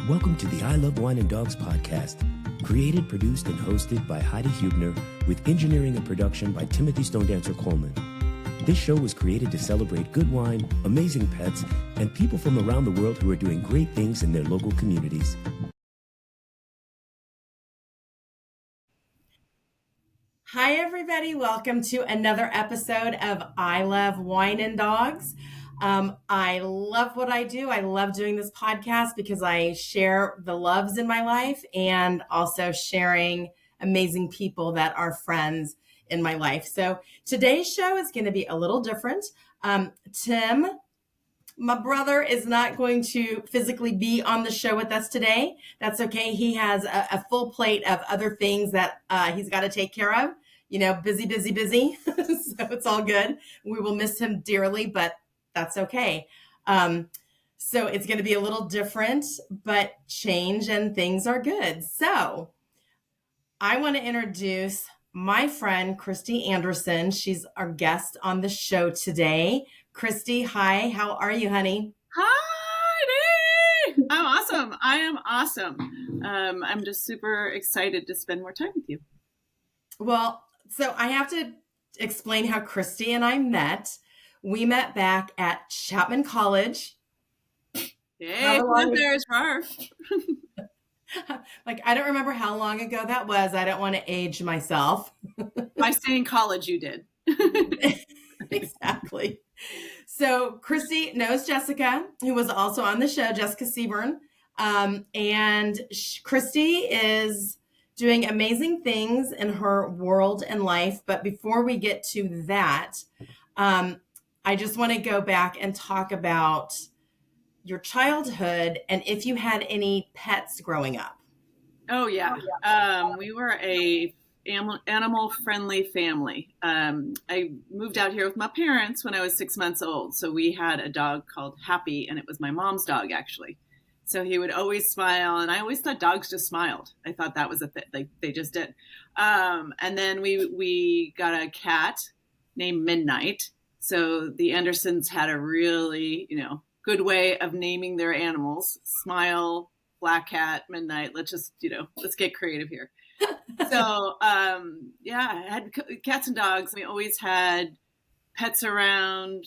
Welcome to the I Love Wine and Dogs podcast, created, produced, and hosted by Heidi Hubner, with engineering and production by Timothy Stone Dancer Coleman. This show was created to celebrate good wine, amazing pets, and people from around the world who are doing great things in their local communities. Hi, everybody. Welcome to another episode of I Love Wine and Dogs. I love what I do. I love doing this podcast because I share the loves in my life and also sharing amazing people that are friends in my life. So today's show is going to be a little different. Tim, my brother, is not going to physically be on the show with us today. That's okay. He has a full plate of other things that he's got to take care of. You know, busy. So it's all good. We will miss him dearly, but that's okay. So it's going to be a little different, but change and things are good. So I want to introduce my friend, Christy Anderson. She's our guest on the show today. Christy, hi. How are you, honey? Hi, I'm awesome. I am awesome. I'm just super excited to spend more time with you. Well, so I have to explain how Christy and I met. We met back at Chapman College. Hey, there's her. Like, I don't remember how long ago that was. I don't want to age myself. By saying college, you did. Exactly. So Christy knows Jessica, who was also on the show, Jessica Seaburn. And Christy is doing amazing things in her world and life. But before we get to that, I just want to go back and talk about your childhood and if you had any pets growing up. Oh, yeah. We were a animal-friendly family. I moved out here with my parents when I was 6 months old. So we had a dog called Happy, and it was my mom's dog, actually. So he would always smile, and I always thought dogs just smiled. I thought that was a thing. Like, they just did. And then we got a cat named Midnight. So the Andersons had a really, good way of naming their animals. Smile, Black Cat, Midnight. Let's get creative here. So, I had cats and dogs. We always had pets around,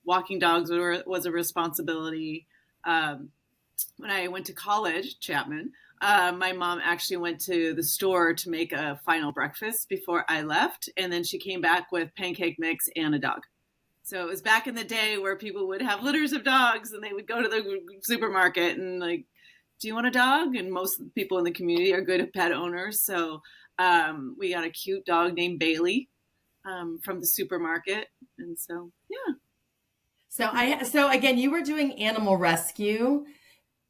walking dogs was a responsibility. When I went to college, Chapman, my mom actually went to the store to make a final breakfast before I left. And then she came back with pancake mix and a dog. So it was back in the day where people would have litters of dogs and they would go to the supermarket and like, do you want a dog? And most people in the community are good pet owners. So we got a cute dog named Bailey from the supermarket. And so, yeah. So again, you were doing animal rescue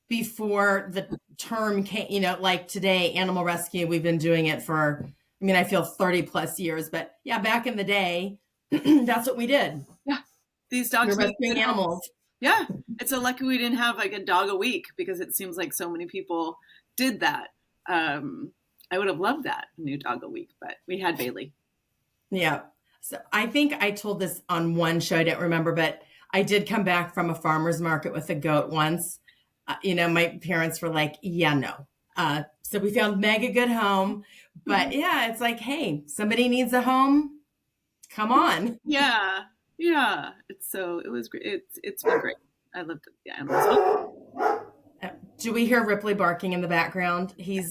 before the term came, like today, animal rescue, we've been doing it for, I feel 30 plus years, but yeah, back in the day, that's what we did. Yeah. These dogs were rescuing animals. Yeah. It's so lucky we didn't have like a dog a week because it seems like so many people did that. I would have loved that, a new dog a week, but we had Bailey. Yeah. So I think I told this on one show, I don't remember, but I did come back from a farmer's market with a goat once. My parents were like, yeah, no. So we found Meg a good home, but yeah, it's like, hey, somebody needs a home. Come on. Yeah. It was great. It's been great. I loved the animals. Do we hear Ripley barking in the background? He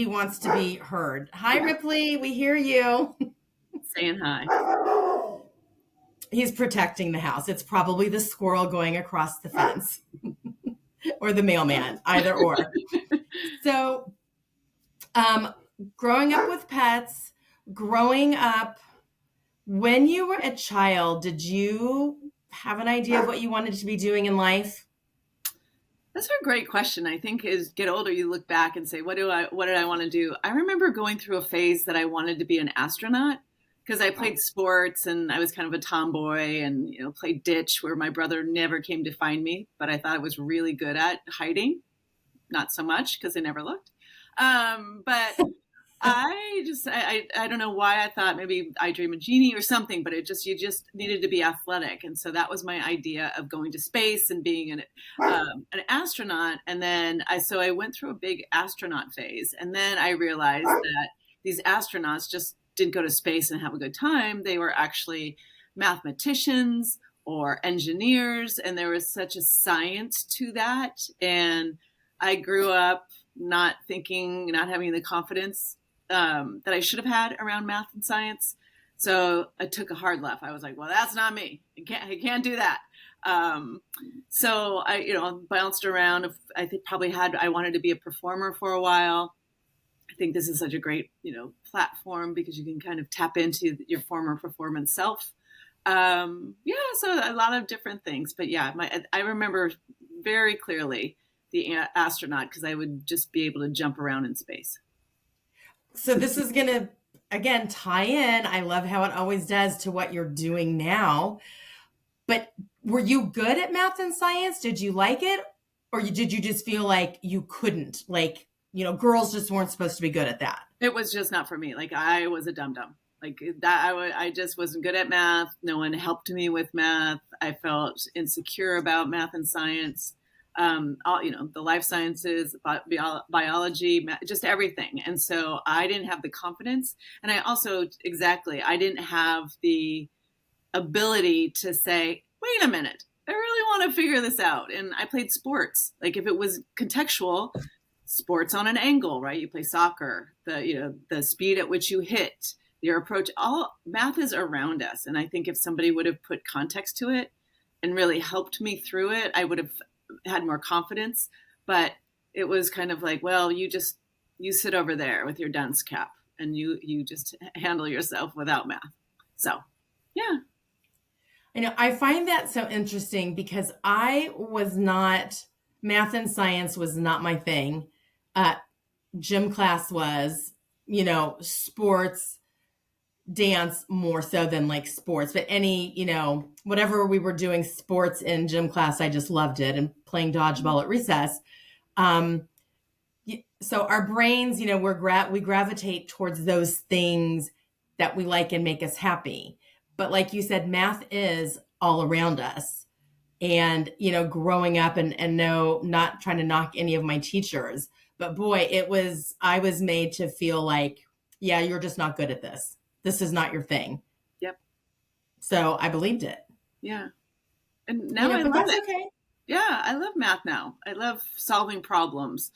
wants to be heard. Hi, Ripley. We hear you. Saying hi. He's protecting the house. It's probably the squirrel going across the fence or the mailman, either or. So, growing up with pets, when you were a child, did you have an idea of what you wanted to be doing in life? That's a great question. I think as you get older, you look back and say, what did I want to do? I remember going through a phase that I wanted to be an astronaut because I played sports and I was kind of a tomboy and, played ditch where my brother never came to find me, but I thought I was really good at hiding. Not so much because I never looked. But I don't know why I thought maybe I Dream a Genie or something, but you just needed to be athletic. And so that was my idea of going to space and being an astronaut. And then I went through a big astronaut phase. And then I realized that these astronauts just didn't go to space and have a good time. They were actually mathematicians or engineers. And there was such a science to that. And I grew up not having the confidence that I should have had around math and science. So I took a hard left. I was like, well, that's not me. I can't do that. So I, bounced around. I wanted to be a performer for a while. I think this is such a great, platform because you can kind of tap into your former performance self. So a lot of different things, but yeah, I remember very clearly the astronaut because I would just be able to jump around in space. So this is going to, again, tie in. I love how it always does to what you're doing now. But were you good at math and science? Did you like it? Or did you just feel like you couldn't? Like, girls just weren't supposed to be good at that. It was just not for me. Like I was a dum-dum. Like that, I just wasn't good at math. No one helped me with math. I felt insecure about math and science. The life sciences, biology, just everything. And so I didn't have the confidence. And I didn't have the ability to say, wait a minute, I really want to figure this out. And I played sports. Like if it was contextual, sports on an angle, right? You play soccer, the speed at which you hit, your approach, all math is around us. And I think if somebody would have put context to it and really helped me through it, I would have had more confidence. But it was kind of like, well, you sit over there with your dunce cap and you just handle yourself without math. So yeah. I find that so interesting because math and science was not my thing. Gym class was, sports, dance more so than like sports, but whatever we were doing sports in gym class, I just loved it, and playing dodgeball at recess. So our brains, we gravitate towards those things that we like and make us happy. But like you said, math is all around us. And, growing up and no, not trying to knock any of my teachers, but boy, I was made to feel like, yeah, you're just not good at this. This is not your thing. Yep. So I believed it. Yeah. And now I love it. Okay. Yeah. I love math now. I love solving problems.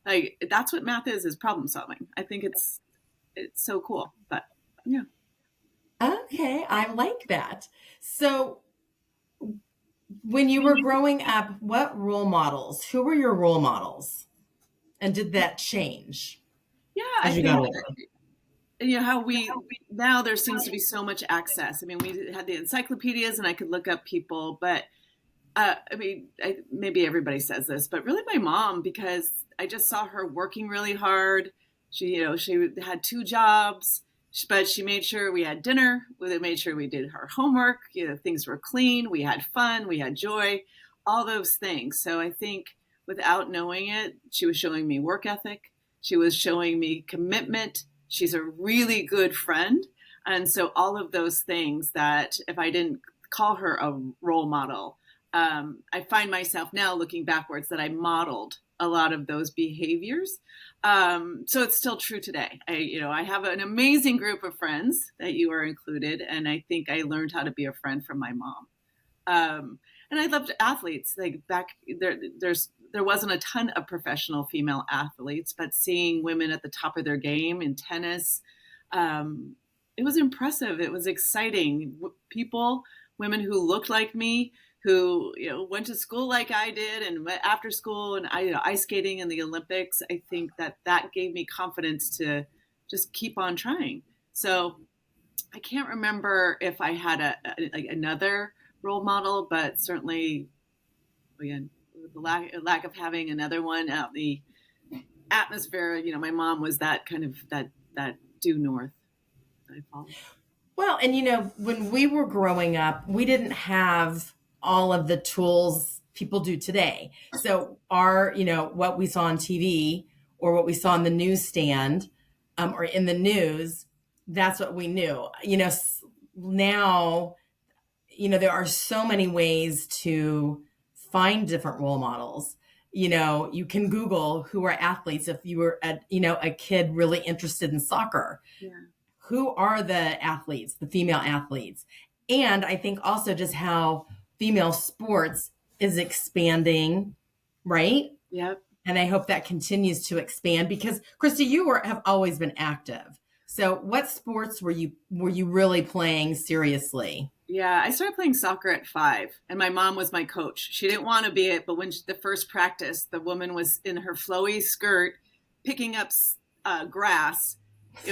Like that's what math is problem solving. I think it's so cool, but yeah. Okay. I like that. So when you were growing up, who were your role models? And did that change? Yeah. I think, how now there seems to be so much access. I mean, we had the encyclopedias and I could look up people, but maybe everybody says this, but really my mom, because I just saw her working really hard. She had 2 jobs, but she made sure we had dinner. We made sure we did her homework. Things were clean. We had fun. We had joy, all those things. So I think without knowing it, she was showing me work ethic. She was showing me commitment. She's a really good friend. And so all of those things that if I didn't call her a role model, I find myself now looking backwards that I modeled a lot of those behaviors. So it's still true today. I have an amazing group of friends that you are included. And I think I learned how to be a friend from my mom. And I loved athletes. Like back there wasn't a ton of professional female athletes, but seeing women at the top of their game in tennis, it was impressive. It was exciting. Women who looked like me, who went to school like I did, and after school, and ice skating in the Olympics. I think that gave me confidence to just keep on trying. So I can't remember if I had another role model, but certainly, again, the lack of having another one out in the atmosphere. My mom was that kind of that due north. I follow. Well, and when we were growing up, we didn't have all of the tools people do today. So what we saw on TV or what we saw on the newsstand, or in the news, that's what we knew. Now, there are so many ways to find different role models. You can Google who are athletes. If you were a kid really interested in soccer, who are the athletes, the female athletes? And I think also just how female sports is expanding, right? Yep. And I hope that continues to expand because Kristy, you have always been active. So what sports were you really playing seriously? Yeah, I started playing soccer at 5, and my mom was my coach. She didn't want to be it, but the first practice, the woman was in her flowy skirt picking up grass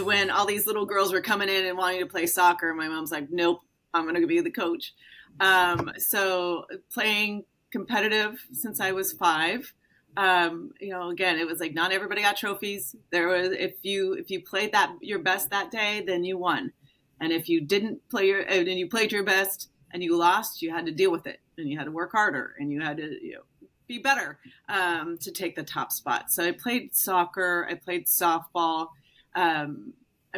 when all these little girls were coming in and wanting to play soccer. My mom's like, nope, I'm going to be the coach. So playing competitive since I was 5. Again, it was like not everybody got trophies. There was if you played your best that day, then you won. And if you didn't play and you played your best and you lost, you had to deal with it and you had to work harder and you had to be better to take the top spot. So I played soccer, I played softball. I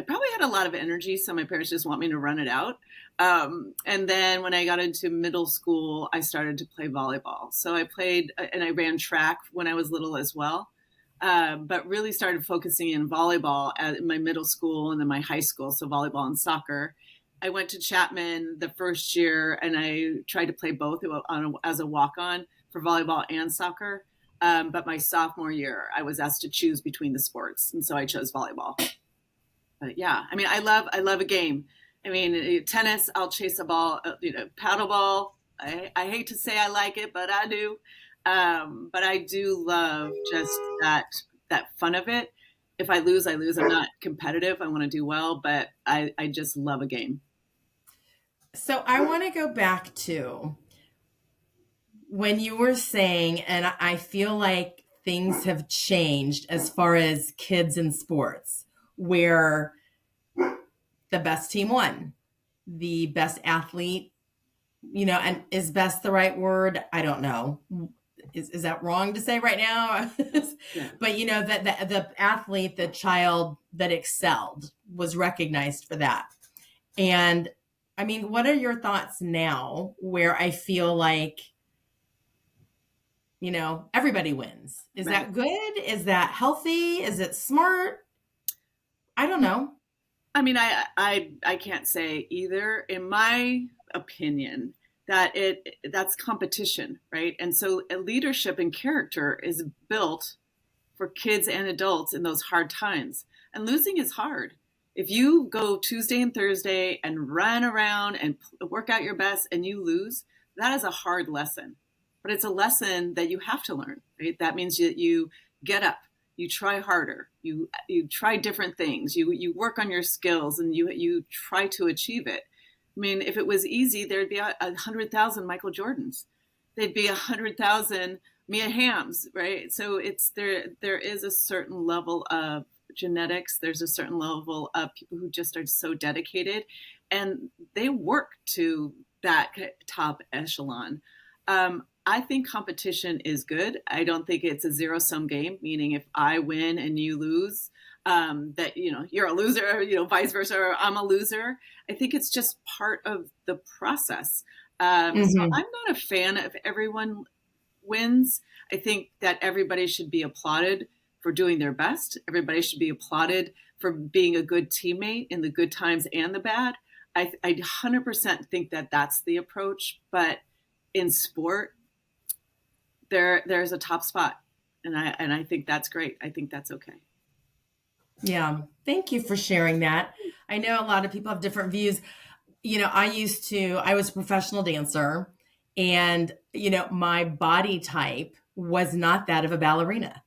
probably had a lot of energy, so my parents just want me to run it out. And then when I got into middle school, I started to play volleyball. So I played and I ran track when I was little as well. But really started focusing in volleyball at my middle school and then my high school. So volleyball and soccer. I went to Chapman the first year and I tried to play both as a walk-on for volleyball and soccer. But my sophomore year, I was asked to choose between the sports. And so I chose volleyball. But yeah, I mean, I love a game. I mean, tennis, I'll chase a ball, paddleball. I hate to say I like it, but I do. But I do love just that fun of it. If I lose, I lose. I'm not competitive. I want to do well, but I just love a game. So I want to go back to when you were saying, and I feel like things have changed as far as kids in sports, where the best team won, the best athlete, and is best the right word? I don't know. Is that wrong to say right now? Yeah. But that the athlete, the child that excelled was recognized for that. And I mean, what are your thoughts now where I feel like, everybody wins? Is Right. that good? Is that healthy? Is it smart? I don't know. I mean, I can't say either. In my opinion, that's competition, right? And so leadership and character is built for kids and adults in those hard times. And losing is hard. If you go Tuesday and Thursday and run around and work out your best and you lose, that is a hard lesson. But it's a lesson that you have to learn, right? That means that you get up, you try harder, you try different things, you work on your skills and you try to achieve it. I mean, if it was easy, there'd be 100,000 Michael Jordans. There'd be 100,000 Mia Hamms, right? So there is a certain level of genetics. There's a certain level of people who just are so dedicated and they work to that top echelon. I think competition is good. I don't think it's a zero-sum game, meaning if I win and you lose, that, you're a loser, vice versa, or I'm a loser. I think it's just part of the process. So I'm not a fan of everyone wins. I think that everybody should be applauded for doing their best. Everybody should be applauded for being a good teammate in the good times and the bad. I 100% think that that's the approach. But in sport, there's a top spot. And I think that's great. I think that's okay. Yeah. Thank you for sharing that. I know a lot of people have different views. I was a professional dancer and, my body type was not that of a ballerina.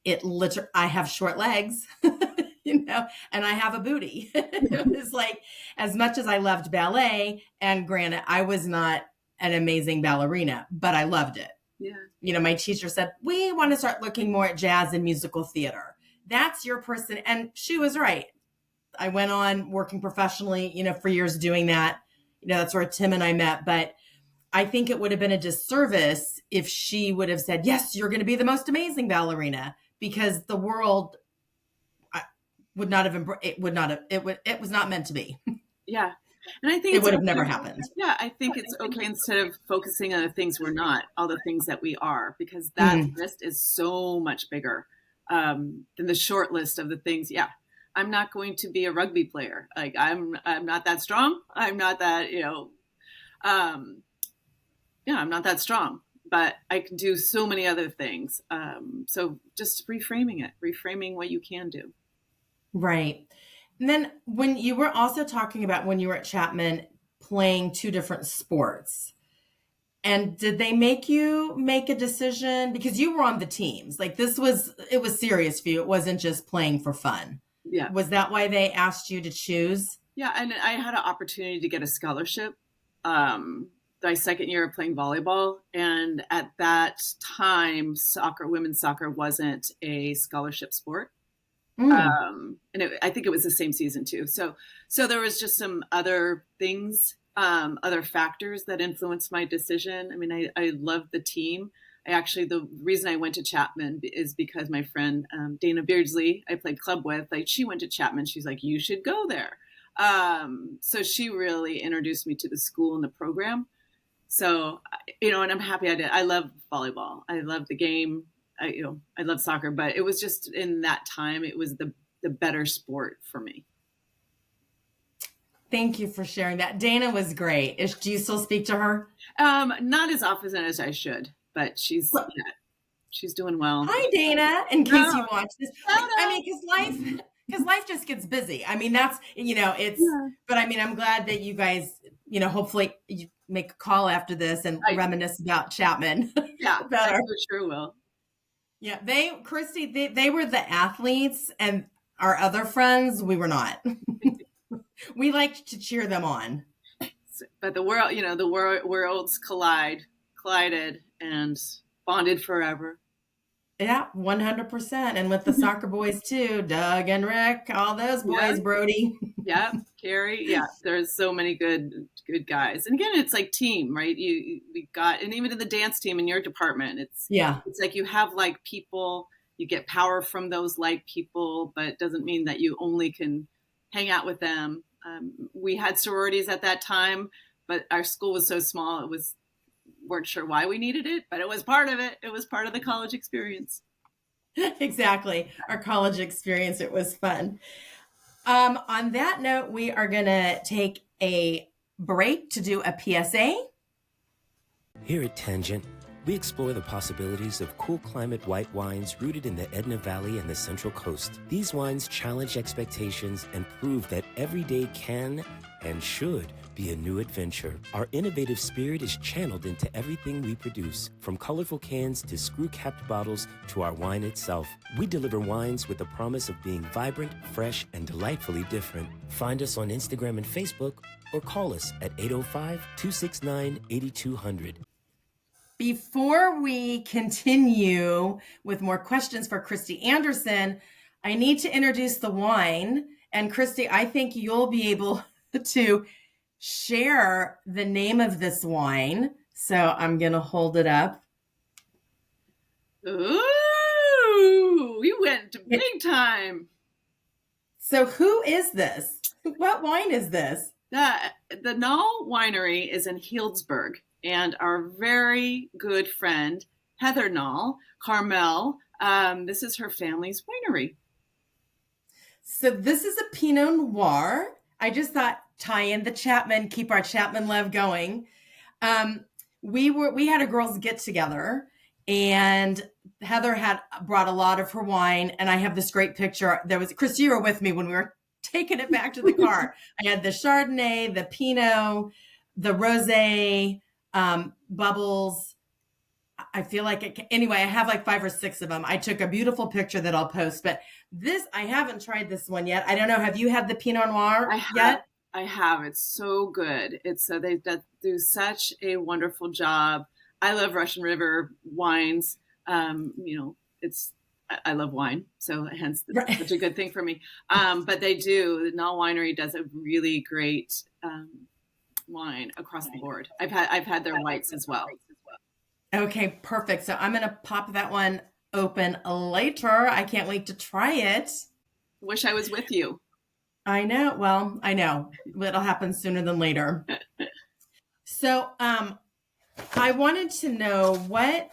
I have short legs, and I have a booty. It was like, as much as I loved ballet, and granted, I was not an amazing ballerina, but I loved it. Yeah. My teacher said, we want to start looking more at jazz and musical theater. That's your person. And she was right. I went on working professionally, for years doing that. That's where Tim and I met. But I think it would have been a disservice if she would have said, yes, you're going to be the most amazing ballerina, because the world would not have, it was not meant to be. Yeah. And I think it would have never happened. Yeah. I think it's okay instead of focusing on the things we're not, all the things that we are, because that list is so much bigger than the short list of the things. Yeah. I'm not going to be a rugby player. Like I'm not that strong. I'm not that, I'm not that strong, but I can do so many other things. So just reframing what you can do. Right. And then when you were also talking about when you were at Chapman playing two different sports, and did they make you make a decision because you were on the teams? Like it was serious for you. It wasn't just playing for fun. Yeah. Was that why they asked you to choose? Yeah. And I had an opportunity to get a scholarship my second year of playing volleyball. And at that time, women's soccer wasn't a scholarship sport. And I think it was the same season too. So there was just some other things, other factors that influenced my decision. I mean, I loved the team. The reason I went to Chapman is because my friend, Dana Beardsley, I played club with, like she went to Chapman. She's like, you should go there. So she really introduced me to the school and the program. So, and I'm happy I did. I love volleyball. I love the game. I love soccer, but it was just in that time, it was the better sport for me. Thank you for sharing that. Dana was great. Do you still speak to her? Not as often as I should, but she's doing well. Hi, Dana. In case you watch this, I mean, because life just gets busy. I mean, that's but I mean, I'm glad that you guys, hopefully you make a call after this and reminisce about Chapman. Yeah, I sure will. Yeah, Kristy, they were the athletes, and our other friends, we were not. We liked to cheer them on. But the worlds collided and bonded forever. Yeah, 100%. And with the soccer boys too, Doug and Rick, all those boys, Brody. Yeah, Carrie. Yeah, there's so many good guys. And again, it's like team, right? And even in the dance team in your department, it's like you have like people, you get power from those like people, but it doesn't mean that you only can hang out with them. We had sororities at that time, but our school was so small, weren't sure why we needed it, but it was part of it. It was part of the college experience. Exactly. Our college experience. It was fun. On that note, we are going to take a break to do a PSA. Here at Tangent, we explore the possibilities of cool climate white wines rooted in the Edna Valley and the Central Coast. These wines challenge expectations and prove that every day can and should be a new adventure. Our innovative spirit is channeled into everything we produce, from colorful cans to screw-capped bottles to our wine itself. We deliver wines with the promise of being vibrant, fresh, and delightfully different. Find us on Instagram and Facebook or call us at 805-269-8200. Before we continue with more questions for Christy Anderson, I need to introduce the wine. And Kristy, I think you'll be able to share the name of this wine. So I'm going to hold it up. Ooh, we went big time. So who is this? What wine is this? The Knoll Winery is in Healdsburg, and our very good friend, Heather Knoll, Carmel, this is her family's winery. So this is a Pinot Noir. I just thought tie in the Chapman, keep our Chapman love going. We had a girls get together, and Heather had brought a lot of her wine, and I have this great picture. Kristy, you were with me when we were taking it back to the car. I had the Chardonnay, the Pinot, the Rosé, bubbles. I feel like anyway, I have like 5 or 6 of them. I took a beautiful picture that I'll post, but I haven't tried this one yet. I don't know. Have you had the Pinot Noir yet? I have. It's so good. They do such a wonderful job. I love Russian River wines. I love wine, so hence such a good thing for me. But the Knoll Winery does a really great wine across the board. I've had their whites as well. Okay, perfect. So I'm going to pop that one open later. I can't wait to try it. Wish I was with you. I know. Well, I know it'll happen sooner than later. So, I wanted to know, what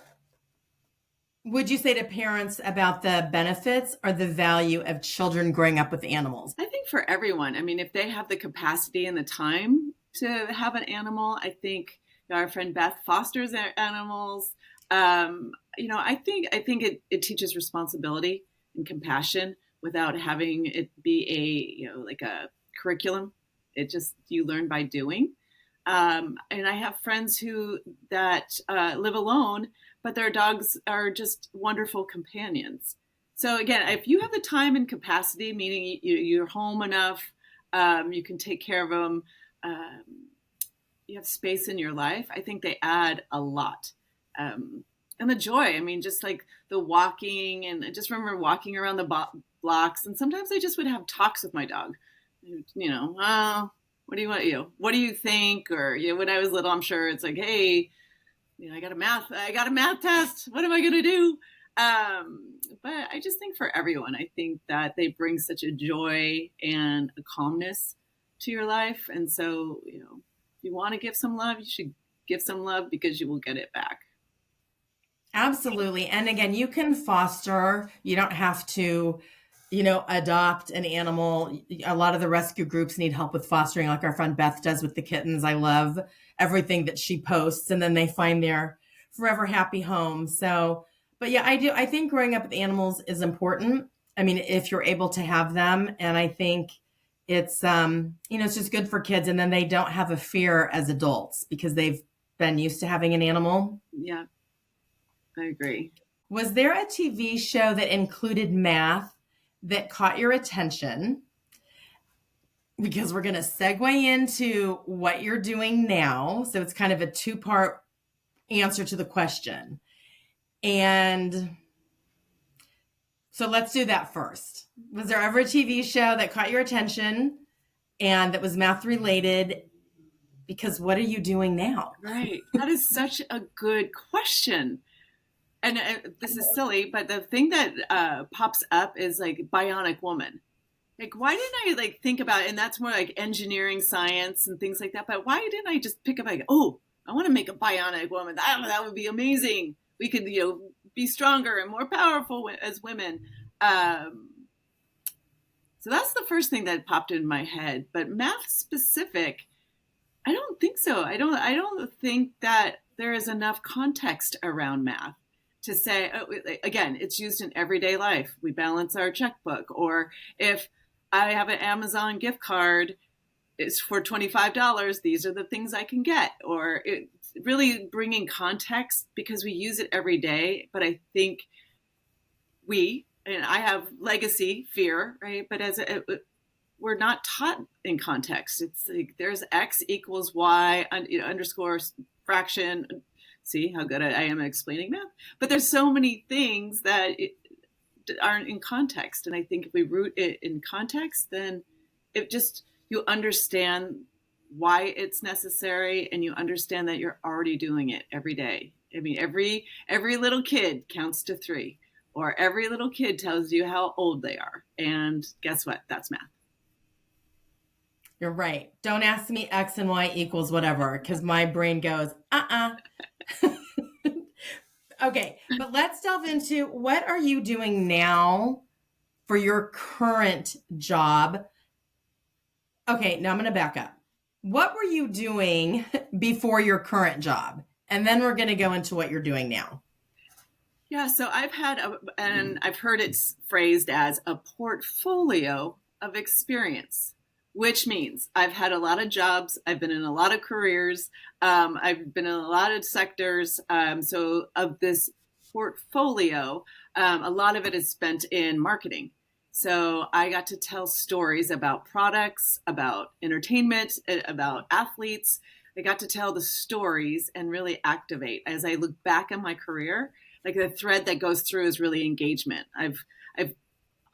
would you say to parents about the benefits or the value of children growing up with animals? I think for everyone, I mean, if they have the capacity and the time to have an animal, I think our friend Beth fosters animals. I think it teaches responsibility and compassion without having it be like a curriculum. It just, you learn by doing. And I have friends that live alone, but their dogs are just wonderful companions. So again, if you have the time and capacity, meaning you're home enough, you can take care of them, you have space in your life, I think they add a lot. And the joy, I mean, just like the walking, and I just remember walking around the blocks, and sometimes I just would have talks with my dog. What do you want? What do you think? Or when I was little, I'm sure it's like, hey, I got a math test. What am I going to do? But I just think for everyone, I think that they bring such a joy and a calmness to your life. And so, if you want to give some love, you should give some love, because you will get it back. Absolutely. And again, you can foster, you don't have to, adopt an animal. A lot of the rescue groups need help with fostering, like our friend Beth does with the kittens. I love everything that she posts, and then they find their forever happy home. So, but yeah, I think growing up with animals is important. I mean, if you're able to have them, and I think it's, it's just good for kids. And then they don't have a fear as adults because they've been used to having an animal. Yeah, I agree. Was there a TV show that included math that caught your attention? Because we're going to segue into what you're doing now. So it's kind of a two-part answer to the question. And so let's do that first. Was there ever a TV show that caught your attention and that was math related? Because what are you doing now? Right. That is such a good question. And this is silly, but the thing that pops up is like Bionic Woman. Like, why didn't I think about it? And that's more like engineering, science, and things like that. But why didn't I just pick up I want to make a bionic woman. That would be amazing. We could, be stronger and more powerful as women. So that's the first thing that popped in my head. But math specific, I don't think so. I don't think that there is enough context around math to say, again, it's used in everyday life. We balance our checkbook, or if I have an Amazon gift card, it's for $25. These are the things I can get. Or it's really bringing context, because we use it every day. But I think and I have legacy fear, right? But we're not taught in context. It's like there's X equals Y, underscore fraction. See how good I am at explaining math? But there's so many things that aren't in context. And I think if we root it in context, then you understand why it's necessary, and you understand that you're already doing it every day. I mean, every little kid counts to 3, or every little kid tells you how old they are. And guess what? That's math. You're right. Don't ask me X and Y equals whatever, because my brain goes, Okay, but let's delve into, what are you doing now for your current job? Okay, now I'm going to back up. What were you doing before your current job? And then we're going to go into what you're doing now. Yeah, so I've had, and I've heard it phrased as a portfolio of experience, which means I've had a lot of jobs. I've been in a lot of careers. I've been in a lot of sectors. So of this portfolio, a lot of it is spent in marketing. So I got to tell stories about products, about entertainment, about athletes. I got to tell the stories and really activate. As I look back on my career, like the thread that goes through is really engagement. I've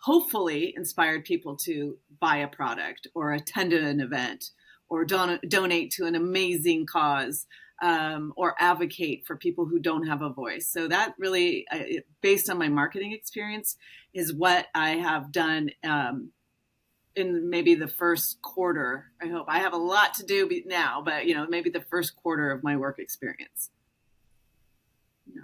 hopefully inspired people to buy a product or attend an event or donate to an amazing cause. or advocate for people who don't have a voice. So that really, based on my marketing experience, is what I have done in maybe the first quarter. I hope I have a lot to do now, but maybe the first quarter of my work experience. Yeah.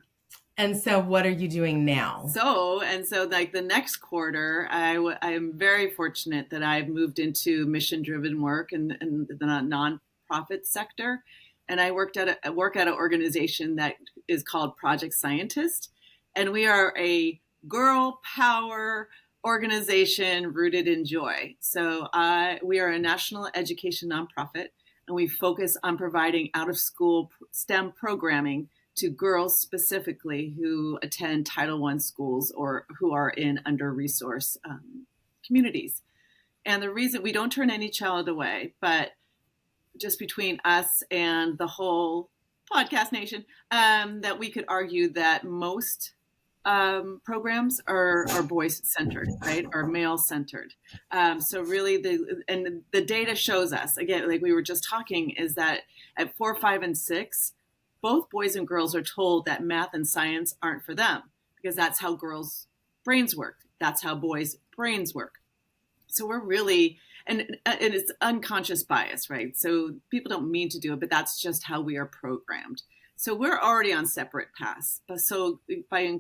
And so what are you doing now? So like the next quarter, I am very fortunate that I've moved into mission-driven work in the nonprofit sector. And I work at an organization that is called Project Scientist. And we are a girl power organization rooted in joy. So we are a national education nonprofit, and we focus on providing out-of-school STEM programming to girls specifically who attend Title I schools or who are in under-resourced communities. And the reason we don't turn any child away, but just between us and the whole podcast nation, that we could argue that most programs are boys-centered, right, or male-centered. So really, the data shows us, again, like we were just talking, is that at 4, 5, and 6, both boys and girls are told that math and science aren't for them because that's how girls' brains work. That's how boys' brains work. So we're really, and it's unconscious bias, right? So people don't mean to do it, but that's just how we are programmed. So we're already on separate paths. So by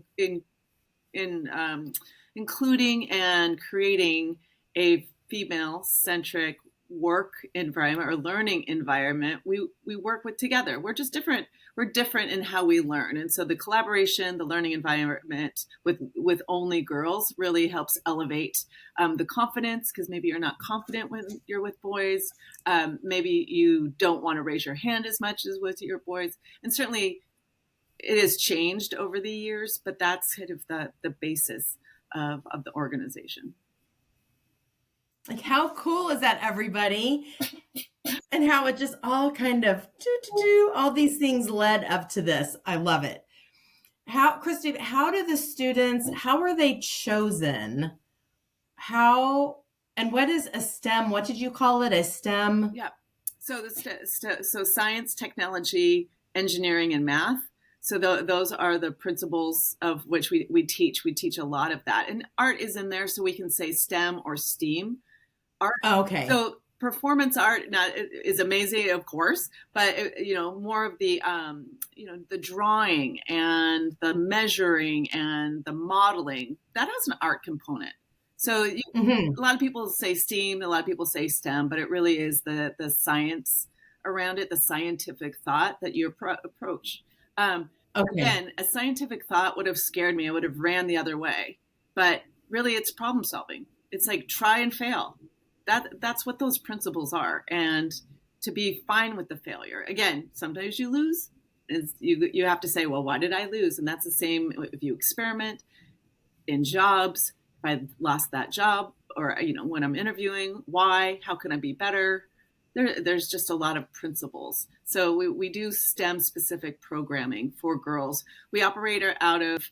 including and creating a female-centric work environment or learning environment, we work together. We're just different. We're different in how we learn. And so the collaboration, the learning environment with only girls really helps elevate the confidence, because maybe you're not confident when you're with boys. Maybe you don't want to raise your hand as much as with your boys. And certainly it has changed over the years, but that's kind of the basis of the organization. Like, how cool is that, everybody? And how it just all kind of all these things led up to this. I love it. Kristy, how do the students, how are they chosen? And what is a STEM? What did you call it? A STEM? Yeah. So so science, technology, engineering, and math. So those are the principles of which we teach. We teach a lot of that. And art is in there, so we can say STEM or STEAM. Art. Oh, okay. So performance art is amazing, of course, but more of the the drawing and the measuring and the modeling, that has an art component. So a lot of people say STEAM, a lot of people say STEM, but it really is the science around it, the scientific thought that you approach. Again, a scientific thought would have scared me. I would have ran the other way. But really, it's problem solving. It's like try and fail. That's what those principles are. And to be fine with the failure. Again, sometimes you lose. You have to say, well, why did I lose? And that's the same if you experiment in jobs. If I lost that job, or when I'm interviewing, why? How can I be better? There's just a lot of principles. So we do STEM specific programming for girls. We operate out of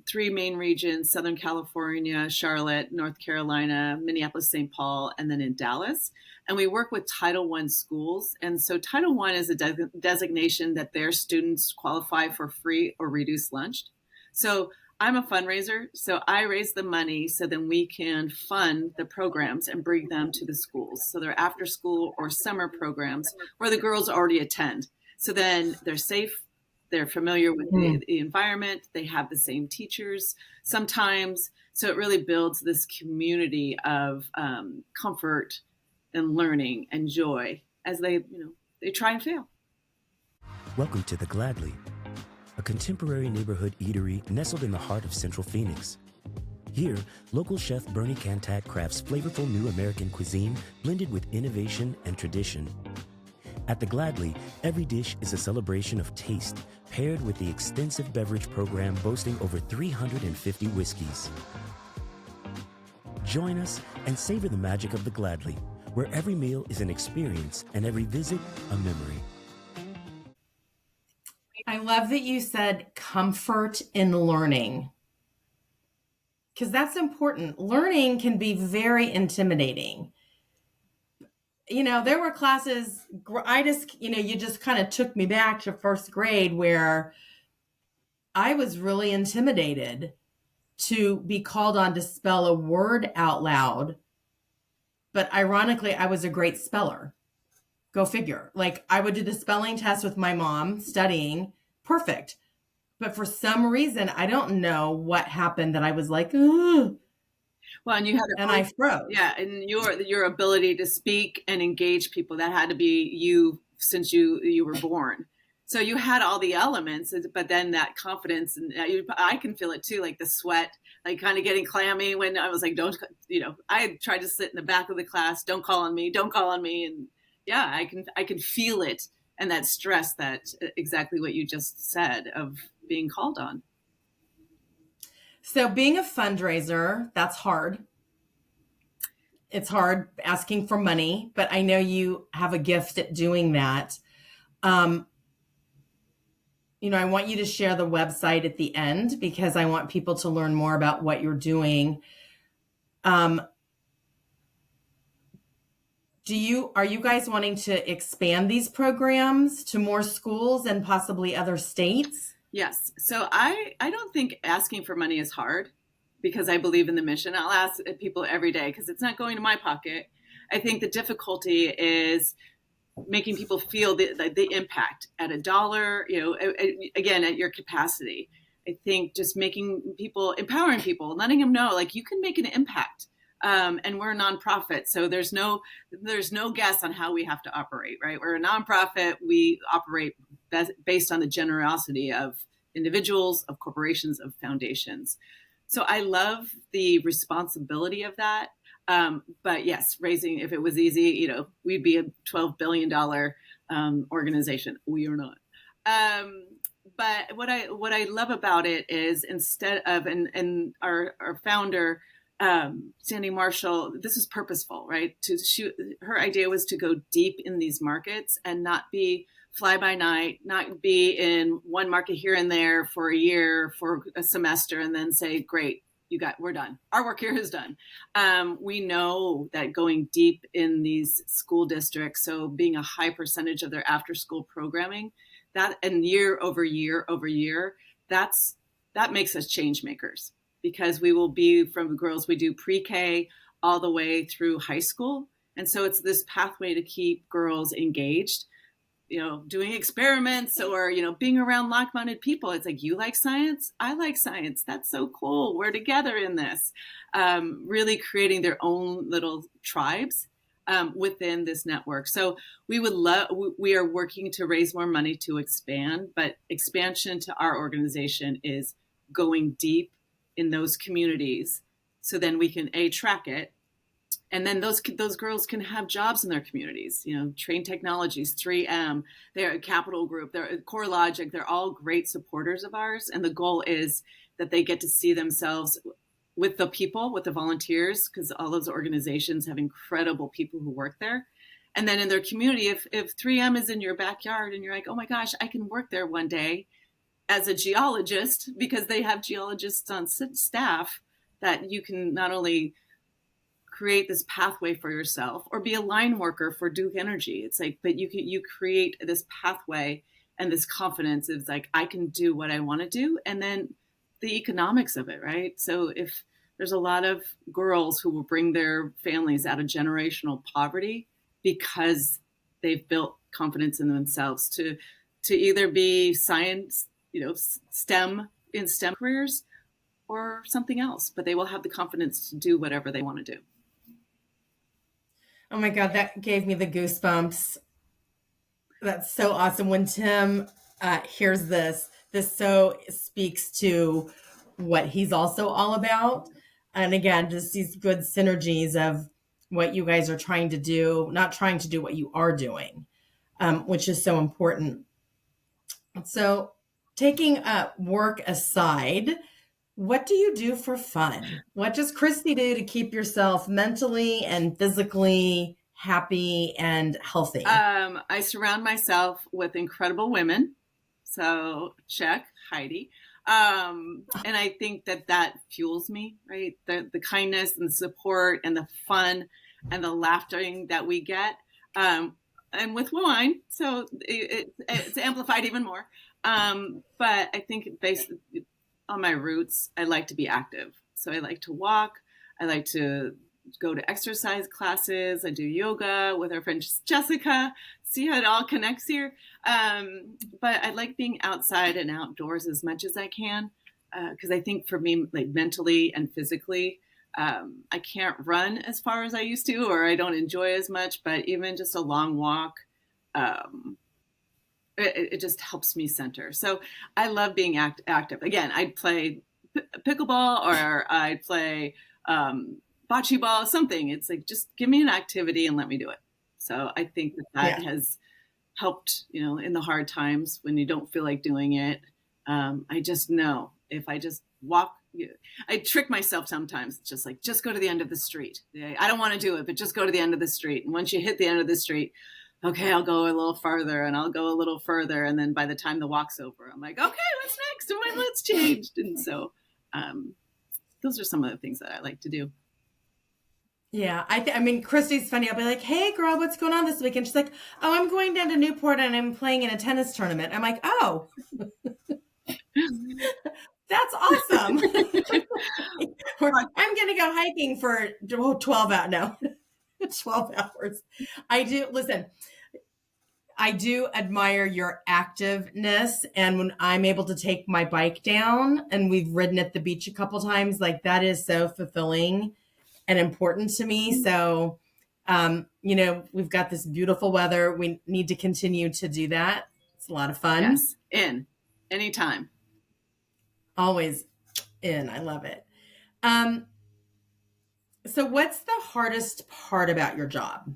3 main regions: Southern California, Charlotte, North Carolina, Minneapolis, St. Paul, and then in Dallas. And we work with Title I schools. And so Title I is a designation that their students qualify for free or reduced lunch. So I'm a fundraiser, so I raise the money so then we can fund the programs and bring them to the schools. So they're after school or summer programs where the girls already attend. So then they're safe, they're familiar with the environment, they have the same teachers sometimes. So it really builds this community of comfort and learning and joy as they try and fail. Welcome to The Gladly, a contemporary neighborhood eatery nestled in the heart of Central Phoenix. Here, local chef Bernie Cantat crafts flavorful new American cuisine blended with innovation and tradition. At The Gladly, every dish is a celebration of taste, paired with the extensive beverage program boasting over 350 whiskeys. Join us and savor the magic of The Gladly, where every meal is an experience and every visit a memory. I love that you said comfort in learning, because that's important. Learning can be very intimidating. there were classes, you just kind of took me back to first grade where I was really intimidated to be called on to spell a word out loud. But ironically, I was a great speller. Go figure. Like, I would do the spelling test with my mom studying. Perfect. But for some reason, I don't know what happened that I was like, ugh. Well, and you had and I froze. Yeah, and your ability to speak and engage people, that had to be you since you were born. So you had all the elements, but then that confidence, and I can feel it too, like the sweat, like kind of getting clammy when I was like, I tried to sit in the back of the class, don't call on me, and yeah, I can feel it, and that stress, that exactly what you just said of being called on. So being a fundraiser, that's hard. It's hard asking for money, but I know you have a gift at doing that. I want you to share the website at the end because I want people to learn more about what you're doing. Are you guys wanting to expand these programs to more schools and possibly other states? Yes. So I don't think asking for money is hard, because I believe in the mission. I'll ask people every day because it's not going to my pocket. I think the difficulty is making people feel the impact at $1, again, at your capacity. I think just empowering people, letting them know, like, you can make an impact. And we're a nonprofit, so there's no guess on how we have to operate, right? We're a nonprofit. We operate based on the generosity of individuals, of corporations, of foundations. So I love the responsibility of that. But yes, if it was easy, we'd be a $12 billion organization. We are not. But what I love about it is, instead of, and our founder, Sandy Marshall, this is purposeful, right? Her idea was to go deep in these markets and not be fly by night, not be in one market here and there for a year, for a semester, and then say, great, we're done. Our work here is done. We know that going deep in these school districts, so being a high percentage of their after school programming, and year over year over year, that makes us change makers, because we will be from girls, we do pre-K all the way through high school. And so it's this pathway to keep girls engaged, doing experiments, or, being around like-minded people. It's like, you like science? I like science. That's so cool. We're together in this. Really creating their own little tribes within this network. So we are working to raise more money to expand, but expansion to our organization is going deep in those communities. So then we can track it. And then those girls can have jobs in their communities, Train Technologies, 3M, they're Capital Group, they're CoreLogic, they're all great supporters of ours. And the goal is that they get to see themselves with the people, with the volunteers, because all those organizations have incredible people who work there. And then in their community, if 3M is in your backyard and you're like, oh my gosh, I can work there one day as a geologist, because they have geologists on staff, that you can not only create this pathway for yourself, or be a line worker for Duke Energy. It's like, but you create this pathway and this confidence. It's like, I can do what I want to do. And then the economics of it, right? So if there's a lot of girls who will bring their families out of generational poverty because they've built confidence in themselves to either be science, STEM careers, or something else, but they will have the confidence to do whatever they want to do. Oh my God, that gave me the goosebumps. That's so awesome. When Tim hears this so speaks to what he's also all about. And again, just these good synergies of what you guys are trying to do, not trying to do what you are doing, which is so important. So taking work aside, what do you do for fun? What does Kristy do to keep yourself mentally and physically happy and healthy? I surround myself with incredible women. So check, Heidi. And I think that fuels me, right? The kindness and the support and the fun and the laughter that we get. and with wine, so it's amplified even more. But I think based on my roots, I like to be active. So I like to walk. I like to go to exercise classes. I do yoga with our friend Jessica. See how it all connects here. But I like being outside and outdoors as much as I can, because I think for me, like mentally and physically, I can't run as far as I used to, or I don't enjoy as much. But even just a long walk, it just helps me center. So I love being active. Again, I'd play pickleball, or I'd play bocce ball, something. It's like, just give me an activity and let me do it. So I think that has helped, in the hard times when you don't feel like doing it. I just know if I just walk, I trick myself sometimes. It's just like, just go to the end of the street. I don't want to do it, but just go to the end of the street. And once you hit the end of the street, okay, I'll go a little farther, and I'll go a little further. And then by the time the walk's over, I'm like, okay, what's next? And my list changed. And so those are some of the things that I like to do. Yeah, I mean, Kristy's funny. I'll be like, hey, girl, what's going on this weekend? She's like, oh, I'm going down to Newport and I'm playing in a tennis tournament. I'm like, oh, that's awesome. Or, I'm going to go hiking for 12 hours. No, 12 hours. I do admire your activeness. And when I'm able to take my bike down, and we've ridden at the beach a couple times, like that is so fulfilling and important to me. So, we've got this beautiful weather. We need to continue to do that. It's a lot of fun. Yes, anytime. Always in. I love it. So what's the hardest part about your job?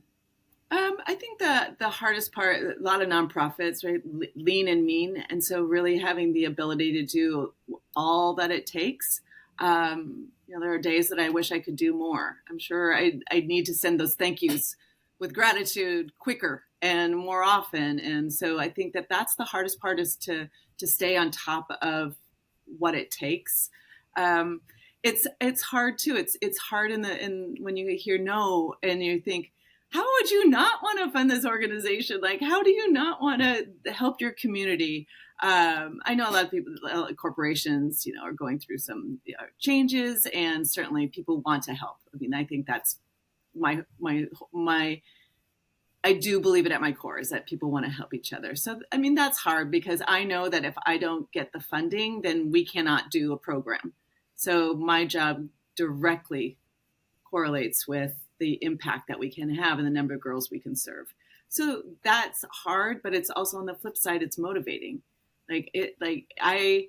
I think the hardest part, a lot of nonprofits, right, lean and mean. And so really having the ability to do all that it takes. There are days that I wish I could do more. I'm sure I need to send those thank yous with gratitude quicker and more often. And so I think that's the hardest part, is to stay on top of what it takes. It's hard too. It's hard in when you hear no and you think, how would you not want to fund this organization? Like, how do you not want to help your community? I know a lot of people, corporations, are going through some changes, and certainly people want to help. I mean, I think that's my I do believe it at my core, is that people want to help each other. So, I mean, that's hard, because I know that if I don't get the funding, then we cannot do a program. So my job directly correlates with the impact that we can have and the number of girls we can serve. So that's hard, but it's also, on the flip side, it's motivating. I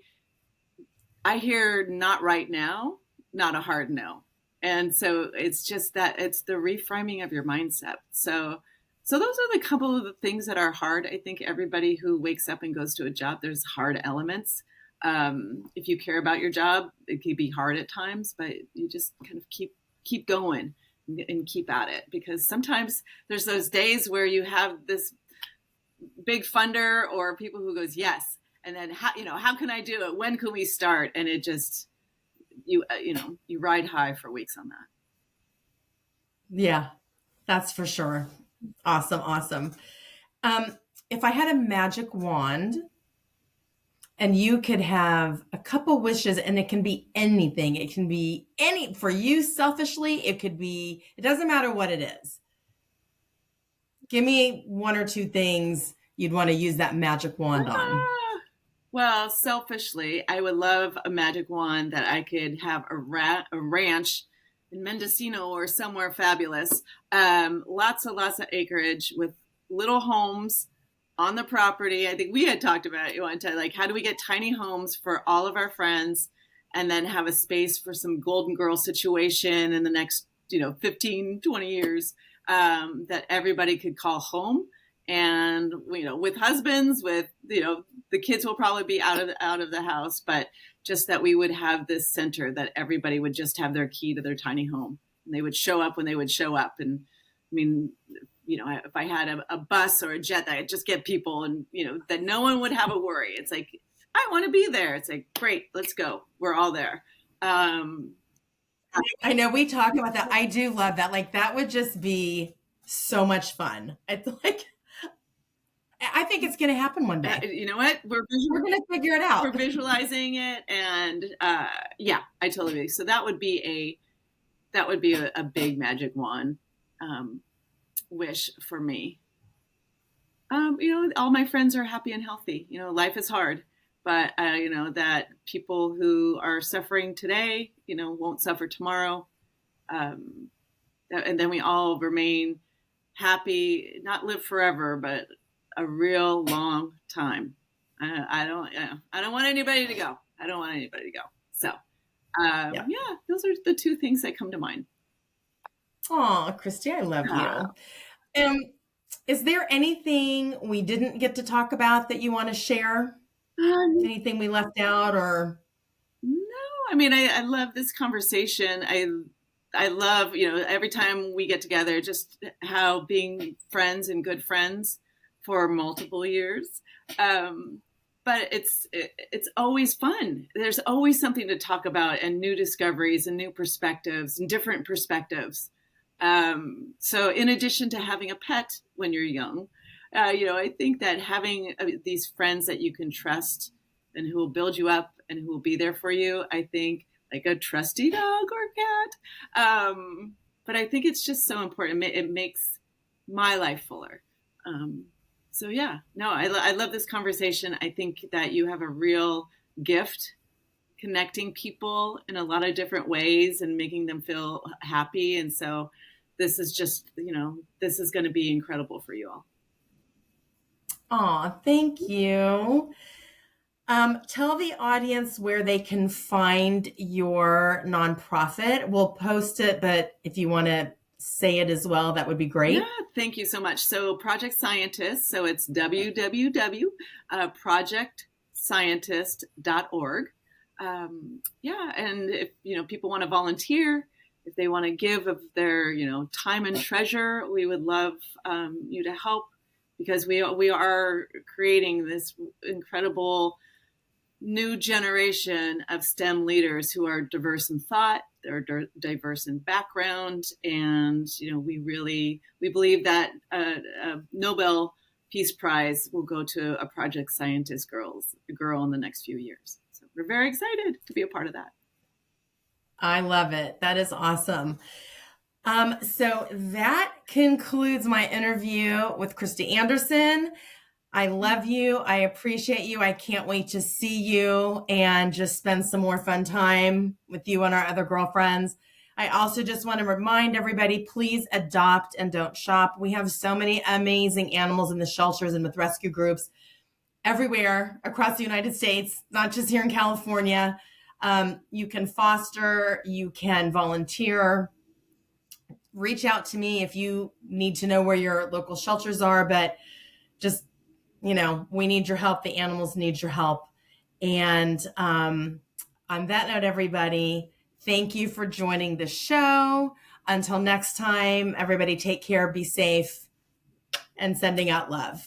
hear not right now, not a hard no. And so it's just that it's the reframing of your mindset. So those are the couple of the things that are hard. I think everybody who wakes up and goes to a job, there's hard elements. If you care about your job, it can be hard at times, but you just kind of keep going and keep at it, because sometimes there's those days where you have this big funder or people who goes, yes. And then how can I do it? When can we start? And it just, you ride high for weeks on that. Yeah, that's for sure. Awesome. If I had a magic wand and you could have a couple wishes, and it can be anything. It can be for you selfishly. It doesn't matter what it is. Give me one or two things you'd want to use that magic wand on. Well, selfishly, I would love a magic wand that I could have a ranch in Mendocino or somewhere fabulous. Lots of acreage with little homes on the property. I think we had talked about it one time, like, how do we get tiny homes for all of our friends, and then have a space for some golden girl situation in the next, 15, 20 years, that everybody could call home. And, with husbands, with, the kids will probably be out of the house, but just that we would have this center that everybody would just have their key to their tiny home, and they would show up when they would show up. And I mean, if I had a bus or a jet, that I'd just get people, and, that no one would have a worry. It's like, I want to be there. It's like, great, let's go. We're all there. I know we talk about that. I do love that. Like, that would just be so much fun. It's like, I think it's going to happen one day. You know what? We're going to figure it out. We're visualizing it, and yeah, I totally agree. So that would be a big magic wand wish for me. All my friends are happy and healthy. Life is hard, but that people who are suffering today, won't suffer tomorrow. And then we all remain happy, not live forever, but a real long time. I don't want anybody to go. I don't want anybody to go. So, yeah, those are the two things that come to mind. Oh, Kristy, I love you. Is there anything we didn't get to talk about that you want to share? Anything we left out or? No, I mean, I love this conversation. I love, every time we get together, just how being friends and good friends for multiple years. But it's always fun. There's always something to talk about and new discoveries and new perspectives and different perspectives. So in addition to having a pet when you're young, I think that having these friends that you can trust and who will build you up and who will be there for you, I think like a trusty dog or cat. But I think it's just so important. It makes my life fuller. So yeah, no, I love this conversation. I think that you have a real gift connecting people in a lot of different ways and making them feel happy. And so this is just, this is going to be incredible for you all. Aw, thank you. Tell the audience where they can find your nonprofit. We'll post it, but if you want to say it as well, that would be great. Yeah, thank you so much. So Project Scientist, so it's www.projectscientist.org. Yeah, and if people want to volunteer, if they want to give of their time and treasure, we would love you to help, because we are creating this incredible new generation of STEM leaders who are diverse in thought, they're diverse in background, and we believe that a Nobel Peace Prize will go to a Project Scientist girl in the next few years. So we're very excited to be a part of that. I love it. That is awesome. So that concludes my interview with Christy Anderson. I love you. I appreciate you. I can't wait to see you and just spend some more fun time with you and our other girlfriends. I also just want to remind everybody, please adopt and don't shop. We have so many amazing animals in the shelters and with rescue groups everywhere across the United States, not just here in California. You can foster, you can volunteer. Reach out to me if you need to know where your local shelters are, but just we need your help. The animals need your help. And on that note, everybody, thank you for joining the show. Until next time, everybody take care, be safe, and sending out love.